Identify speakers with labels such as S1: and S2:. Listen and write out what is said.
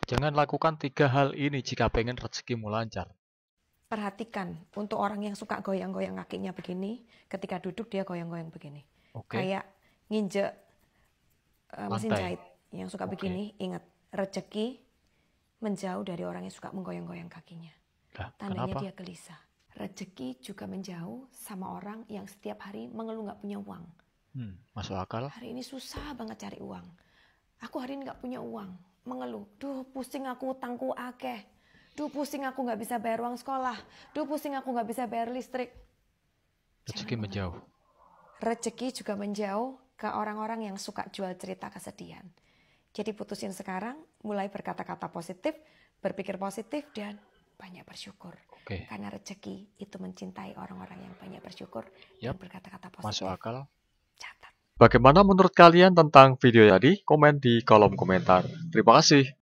S1: Jangan lakukan 3 hal ini jika pengen rezekimu lancar.
S2: Perhatikan untuk orang yang suka goyang-goyang kakinya begini, ketika duduk dia goyang-goyang begini.
S1: Oke,
S2: Kayak nginjek mesin
S1: lantai.
S2: jahit yang suka
S1: Oke.
S2: begini, ingat, rezeki menjauh dari orang yang suka menggoyang-goyang kakinya.
S1: Lah,
S2: Tandanya
S1: kenapa?
S2: dia gelisah. Rezeki juga menjauh sama orang yang setiap hari mengeluh gak punya uang.
S1: Masuk akal.
S2: Hari ini susah banget cari uang. Aku hari ini gak punya uang. Mengeluh, duh pusing aku, utangku akeh. Duh pusing aku gak bisa bayar uang sekolah. Duh pusing aku gak bisa bayar listrik. Jangan
S1: Rezeki
S2: mengeluh.
S1: menjauh.
S2: Rezeki juga menjauh ke orang-orang yang suka jual cerita kesedihan. Jadi putusin sekarang, mulai berkata-kata positif, berpikir positif, dan banyak bersyukur.
S1: Oke.
S2: Karena rezeki itu mencintai orang-orang yang banyak bersyukur dan
S1: Yap,
S2: berkata-kata
S1: masuk
S2: positif.
S1: akal.
S2: Catat.
S1: Bagaimana menurut kalian tentang video tadi? Komen di kolom komentar. Terima kasih.